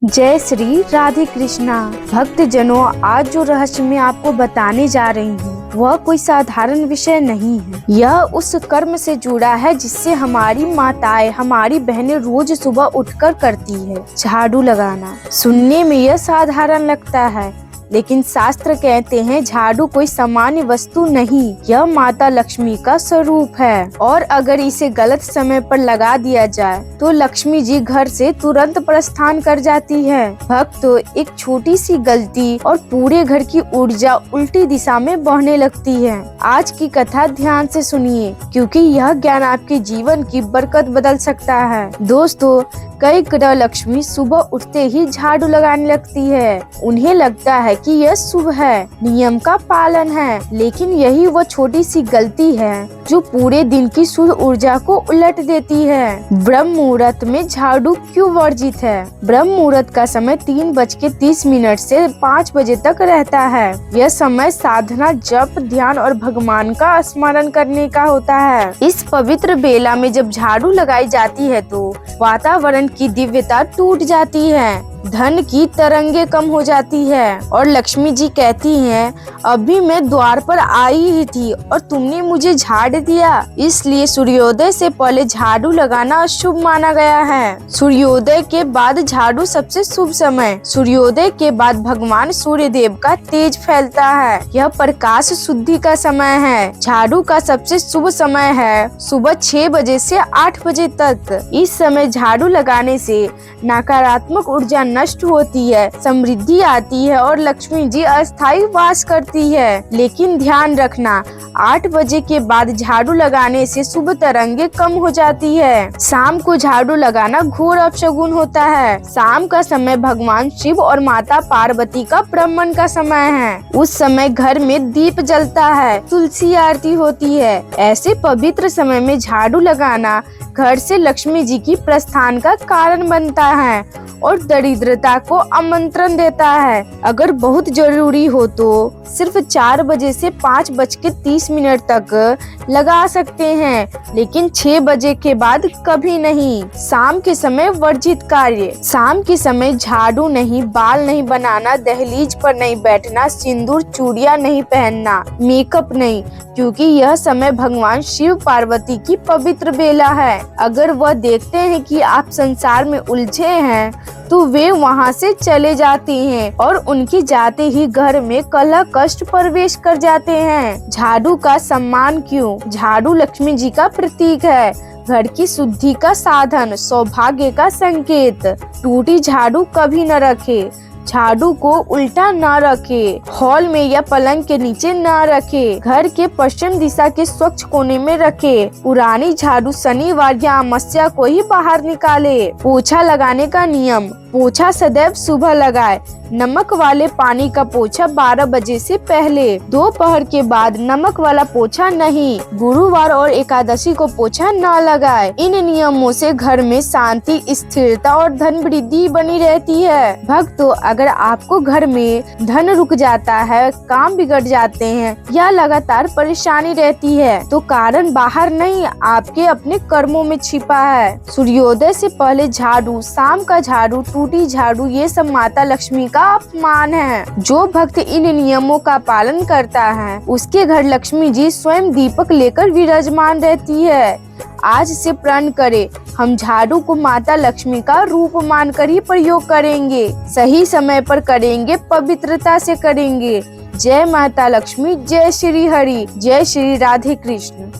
जय श्री राधे कृष्णा। भक्त जनों, आज जो रहस्य मैं आपको बताने जा रही हूँ वह कोई साधारण विषय नहीं है। यह उस कर्म से जुड़ा है जिससे हमारी माताएं, हमारी बहनें रोज सुबह उठकर करती है, झाड़ू लगाना। सुनने में यह साधारण लगता है, लेकिन शास्त्र कहते हैं झाड़ू कोई सामान्य वस्तु नहीं, यह माता लक्ष्मी का स्वरूप है और अगर इसे गलत समय पर लगा दिया जाए तो लक्ष्मी जी घर से तुरंत प्रस्थान कर जाती है। भक्तों, एक छोटी सी गलती और पूरे घर की ऊर्जा उल्टी दिशा में बहने लगती है। आज की कथा ध्यान से सुनिए, क्योंकि यह ज्ञान आपके जीवन की बरकत बदल सकता है। दोस्तों, कई ग्रह लक्ष्मी सुबह उठते ही झाड़ू लगाने लगती है। उन्हें लगता है कि यह शुभ है, नियम का पालन है, लेकिन यही वो छोटी सी गलती है जो पूरे दिन की शुद्ध ऊर्जा को उलट देती है। ब्रह्म मुहूर्त में झाड़ू क्यों वर्जित है? ब्रह्म मुहूर्त का समय 3:30 से 5 बजे तक रहता है। यह समय साधना, जप, ध्यान और भगवान का स्मरण करने का होता है। इस पवित्र बेला में जब झाड़ू लगाई जाती है तो वातावरण की दिव्यता टूट जाती है, धन की तरंगे कम हो जाती है और लक्ष्मी जी कहती हैं, अभी मैं द्वार पर आई ही थी और तुमने मुझे झाड़ दिया। इसलिए सूर्योदय से पहले झाड़ू लगाना अशुभ माना गया है। सूर्योदय के बाद झाड़ू सबसे शुभ समय। सूर्योदय के बाद भगवान सूर्य देव का तेज फैलता है। यह प्रकाश शुद्धि का समय है। झाड़ू का सबसे शुभ समय है सुबह 6 बजे से 8 बजे तक। इस समय झाड़ू लगाने से नकारात्मक ऊर्जा नष्ट होती है, समृद्धि आती है और लक्ष्मी जी अस्थायी वास करती है। लेकिन ध्यान रखना, 8 बजे के बाद झाड़ू लगाने से शुभ तरंगे कम हो जाती है। शाम को झाड़ू लगाना घोर अपशगुन होता है। शाम का समय भगवान शिव और माता पार्वती का ब्रह्मण का समय है। उस समय घर में दीप जलता है, तुलसी आरती होती है। ऐसे पवित्र समय में झाड़ू लगाना घर से लक्ष्मी जी की प्रस्थान का कारण बनता है और दरिद्रता को आमंत्रण देता है। अगर बहुत जरूरी हो तो सिर्फ 4 बजे से 5:30 तक लगा सकते हैं, लेकिन 6 बजे के बाद कभी नहीं। शाम के समय वर्जित कार्य। शाम के समय झाड़ू नहीं, बाल नहीं बनाना, दहलीज पर नहीं बैठना, सिंदूर चूड़ियां नहीं पहनना, मेकअप नहीं, क्योंकि यह समय भगवान शिव पार्वती की पवित्र बेला है। अगर वह देखते हैं कि आप संसार में उलझे हैं तो वे वहां से चले जाते हैं और उनके जाते ही घर में कलह कष्ट प्रवेश कर जाते हैं। झाड़ू का सम्मान क्यों? झाड़ू लक्ष्मी जी का प्रतीक है, घर की शुद्धि का साधन, सौभाग्य का संकेत। टूटी झाड़ू कभी न रखे, झाड़ू को उल्टा न रखे, हॉल में या पलंग के नीचे न रखे, घर के पश्चिम दिशा के स्वच्छ कोने में रखे। पुरानी झाड़ू शनिवार या अमावस्या को ही बाहर निकाले। पोछा लगाने का नियम। पोछा सदैव सुबह लगाए। नमक वाले पानी का पोछा 12 बजे से पहले। दोपहर के बाद नमक वाला पोछा नहीं। गुरुवार और एकादशी को पोछा न लगाए। इन नियमों से घर में शांति, स्थिरता और धन वृद्धि बनी रहती है। भक्तों, अगर आपको घर में धन रुक जाता है, काम बिगड़ जाते हैं या लगातार परेशानी रहती है तो कारण बाहर नहीं, आपके अपने कर्मों में छिपा है। सूर्योदय से पहले झाड़ू, शाम का झाड़ू, टूटी झाड़ू, ये सब माता लक्ष्मी का अपमान है। जो भक्त इन नियमों का पालन करता है उसके घर लक्ष्मी जी स्वयं दीपक लेकर विराजमान रहती है। आज से प्रण करें, हम झाड़ू को माता लक्ष्मी का रूप मानकर ही प्रयोग करेंगे, सही समय पर करेंगे, पवित्रता से करेंगे। जय माता लक्ष्मी, जय श्री हरि, जय श्री राधे कृष्ण।